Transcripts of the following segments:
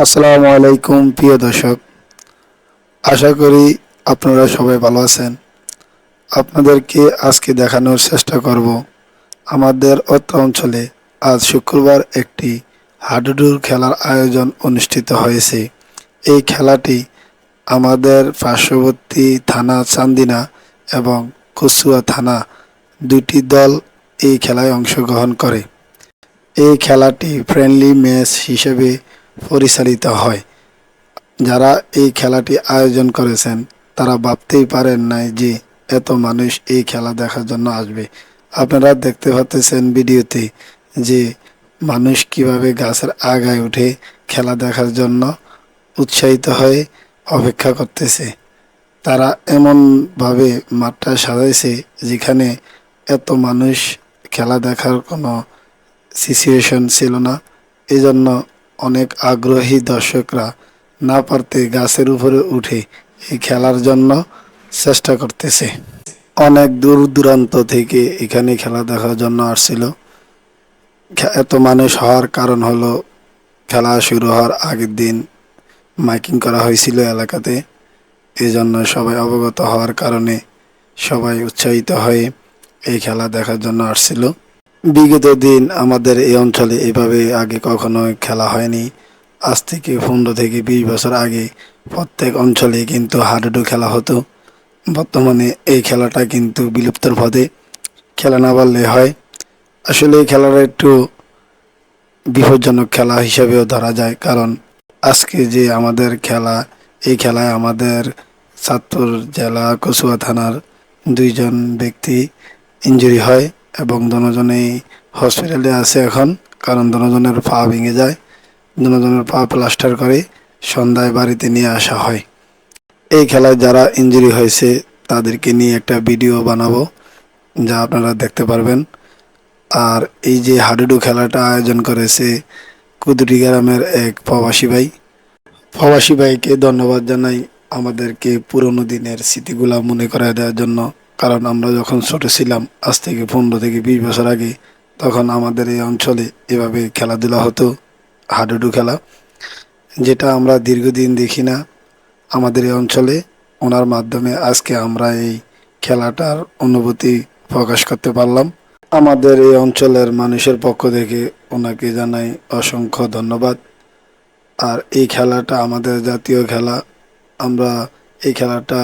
আসসালামু আলাইকুম প্রিয় দর্শক, আশা করি আপনারা সবাই ভালো আছেন। আপনাদেরকে আজকে দেখানোর চেষ্টা করব আমাদের অত্র অঞ্চলে আজ শুক্রবার একটি হাডুডুর খেলার আয়োজন অনুষ্ঠিত হয়েছে। এই খেলাটি আমাদের পার্শ্ববর্তী থানা চান্দিনা এবং কচুয়া থানা দুটি দল এই খেলায় অংশগ্রহণ করে। এই খেলাটি ফ্রেন্ডলি ম্যাচ হিসেবে পরিচালিত হয়। যারা এই খেলাটি আয়োজন করেছেন তারা ভাবতেই পারেন নাই যে এত মানুষ এই খেলা দেখার জন্য আসবে। আপনারা দেখতে পাচ্ছেন ভিডিওতে যে মানুষ কিভাবে গাছের আগায় উঠে খেলা দেখার জন্য উৎসাহিত হয়ে অপেক্ষা করতেছে। তারা এমনভাবে মাঠটা সাজাইছে যেখানে এত মানুষ খেলা দেখার কোনো সিচুয়েশন ছিল না। এজন্য অনেক আগ্রহী দর্শকরা না পারতে গাছের উপরে উঠে এই খেলার জন্য চেষ্টা করতেছে। অনেক দূর দূরান্ত থেকে এখানে খেলা দেখার জন্য আসছিল। এত মানুষ হওয়ার কারণ হলো খেলা শুরু হওয়ার আগের দিন মাইকিং করা হয়েছিল এলাকাতে। এই জন্য সবাই অবগত হওয়ার কারণে সবাই উৎসাহিত হয়ে এই খেলা দেখার জন্য আসছিল। বিগত দিন আমাদের এই অঞ্চলে এভাবে আগে কখনো খেলা হয়নি। আজ থেকে 15 থেকে 20 বছর আগে প্রত্যেক অঞ্চলে কিন্তু হাডুডু খেলা হতো। বর্তমানে এই খেলাটা কিন্তু বিলুপ্তর পথে, খেলা না বললে হয়। আসলে এই খেলাটা একটু বিপজ্জনক খেলা হিসেবেও ধরা যায়, কারণ আজকে যে আমাদের খেলা, এই খেলায় আমাদের চাঁদপুর জেলা কচুয়া থানার 2 জন ব্যক্তি ইনজুরি হয় এবং দুজনেই হসপিটালে আছে এখন, কারণ দুজনের পা ভেঙে যায়। দুজনের পা প্লাস্টার করে সন্ধ্যায় বাড়িতে নিয়ে আসা হয়। এই খেলায় যারা ইনজুরি হয়েছে তাদেরকে নিয়ে একটা ভিডিও বানাবো, যা আপনারা দেখতে পারবেন। আর এই যে হাডুডু খেলাটা আয়োজন করেছে কুদুরি গ্রামের এক প্রবাসী ভাই। প্রবাসী ভাইকে ধন্যবাদ জানাই আমাদেরকে পুরনো দিনের স্মৃতিগুলা মনে করায় দেওয়ার জন্য। কারণ আমরা যখন ছোট ছিলাম, আজ থেকে 15 থেকে 20 বছর আগে, তখন আমাদের এই অঞ্চলে এভাবে খেলাধুলা হতো, হাডুডু খেলা, যেটা আমরা দীর্ঘদিন দেখি না আমাদের এই অঞ্চলে। ওনার মাধ্যমে আজকে আমরা এই খেলাটার অনুভূতি প্রকাশ করতে পারলাম। আমাদের এই অঞ্চলের মানুষের পক্ষ থেকে ওনাকে জানাই অসংখ্য ধন্যবাদ। আর এই খেলাটা আমাদের জাতীয় খেলা। আমরা এই খেলাটা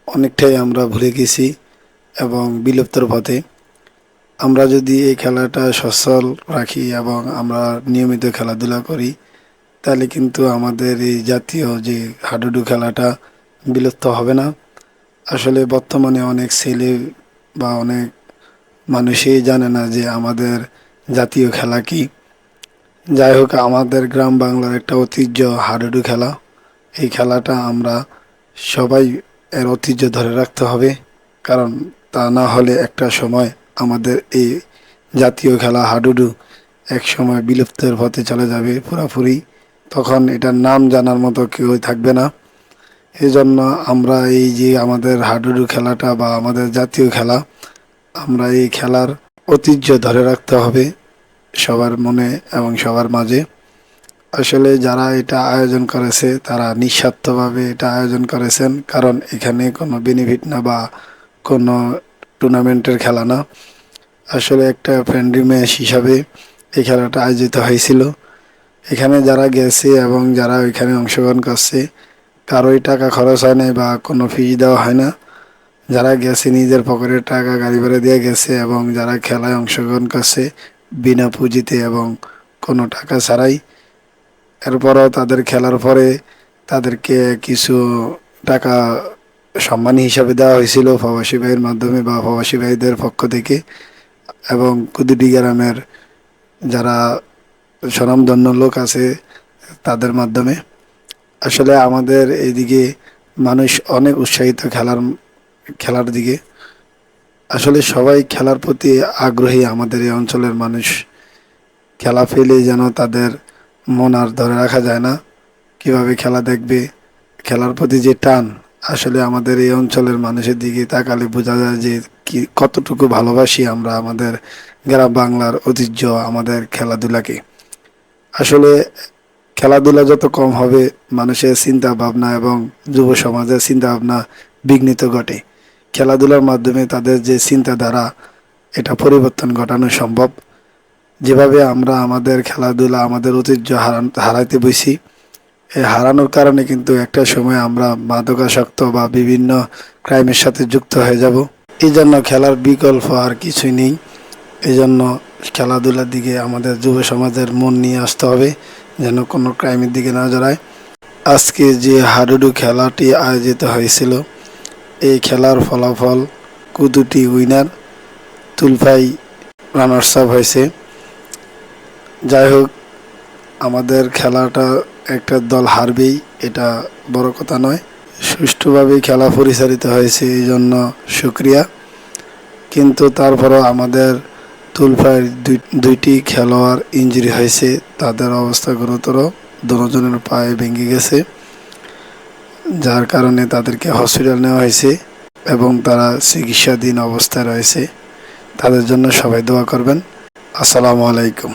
অনেকটাই আমরা ভুলে গেছি এবং বিলুপ্তর পথে। আমরা যদি এই খেলাটা সচল রাখি এবং আমরা নিয়মিত খেলাধুলা করি, তাহলে কিন্তু আমাদের এই জাতীয় যে হাডুডু খেলাটা বিলুপ্ত হবে না। আসলে বর্তমানে অনেক ছেলে বা অনেক মানুষই জানে না যে আমাদের জাতীয় খেলা কি। যাই হোক, আমাদের গ্রাম বাংলার একটা ঐতিহ্য হাডুডু খেলা। এই খেলাটা আমরা সবাই এর ঐতিহ্য ধরে রাখতে হবে, কারণ তা না হলে একটা সময় আমাদের এই জাতীয় খেলা হাডুডু এক সময় বিলুপ্তের পথে চলে যাবে পুরোপুরি। তখন এটার নাম জানার মতো কেউ থাকবে না। এই জন্য আমরা এই যে আমাদের হাডুডু খেলাটা বা আমাদের জাতীয় খেলা, আমরা এই খেলার ঐতিহ্য ধরে রাখতে হবে সবার মনে এবং সবার মাঝে। আসলে যারা এটা আয়োজন করেছে তারা নিঃস্বার্থভাবে এটা আয়োজন করেছেন, কারণ এখানে কোনো বেনিফিট না বা কোনো টুর্নামেন্টের খেলা না। আসলে একটা ফ্রেন্ডলি ম্যাচ হিসাবে এই খেলাটা আয়োজিত হয়েছিল। এখানে যারা গেছে এবং যারা ওইখানে অংশগ্রহণ করছে, কারোই টাকা খরচ হয় নাই বা কোনো ফি দেওয়া হয় না। যারা গেছে নিজের পকেটের টাকা গাড়ি ভাড়া দিয়ে গেছে এবং যারা খেলায় অংশগ্রহণ করছে বিনা পুঁজিতে এবং কোনো টাকা ছাড়াই। এরপরও তাদের খেলার পরে তাদেরকে কিছু টাকা সম্মান হিসাবে দেওয়া হয়েছিল প্রবাসী ভাইয়ের মাধ্যমে বা প্রবাসী ভাইদের পক্ষ থেকে এবং কুদুটি গ্রামের যারা স্বনামধন্য লোক আছে তাদের মাধ্যমে। আসলে আমাদের এইদিকে মানুষ অনেক উৎসাহিত খেলার দিকে। আসলে সবাই খেলার প্রতি আগ্রহী। আমাদের এই অঞ্চলের মানুষ খেলা পেলেই যেন তাদের মন আর ধরে রাখা যায় না, কিভাবে খেলা দেখবে, খেলার প্রতি যে টান। আসলে আমাদের এই অঞ্চলের মানুষের দিকে তাকালে বোঝা যায় যে কি কতটুকু ভালোবাসি আমরা আমাদের গ্রাম বাংলার ঐতিহ্য, আমাদের খেলাধুলাকে। আসলে খেলাধুলা যত কম হবে মানুষের চিন্তা ভাবনা এবং যুব সমাজের চিন্তা ভাবনা বিঘ্নিত ঘটে। খেলাধুলার মাধ্যমে তাদের যে চিন্তাধারা এটা পরিবর্তন ঘটানো সম্ভব। যেভাবে আমরা আমাদের খেলাধুলা আমাদের ঐতিহ্য হারাইতে বসি, এই হারানোর কারণে কিন্তু একটা সময় আমরা মাদকাসক্ত বা বিভিন্ন ক্রাইমের সাথে যুক্ত হয়ে যাব। এই জন্য খেলার বিকল্প আর কিছুই নেই। এই জন্য খেলাধুলার দিকে আমাদের যুব সমাজের মন নিয়ে আসতে হবে, যেন কোনো ক্রাইমের দিকে না জড়ায়। আজকে যে হাডুডু খেলাটি আয়োজিত হয়েছিল, এই খেলার ফলাফল কুদুটি উইনার, তুলফাই রানার্স আপ হয়েছে। যাই হোক, আমাদের খেলাটা একটা দল হারবেই, এটা বড় কথা নয়। সুষ্ঠুভাবে খেলা পরিচালিত হয়েছে, এই জন্য শুক্রিয়া। কিন্তু তারপরও আমাদের তুলফাইয়ের দুইটি খেলোয়াড় ইনজুরি হয়েছে, তাদের অবস্থা গুরুতর, দুজনের পায়ে ভেঙে গেছে, যার কারণে তাদেরকে হসপিটাল নেওয়া হয়েছে এবং তারা চিকিৎসাধীন অবস্থায় রয়েছে। তাদের জন্য সবাই দোয়া করবেন। আসসালামু আলাইকুম।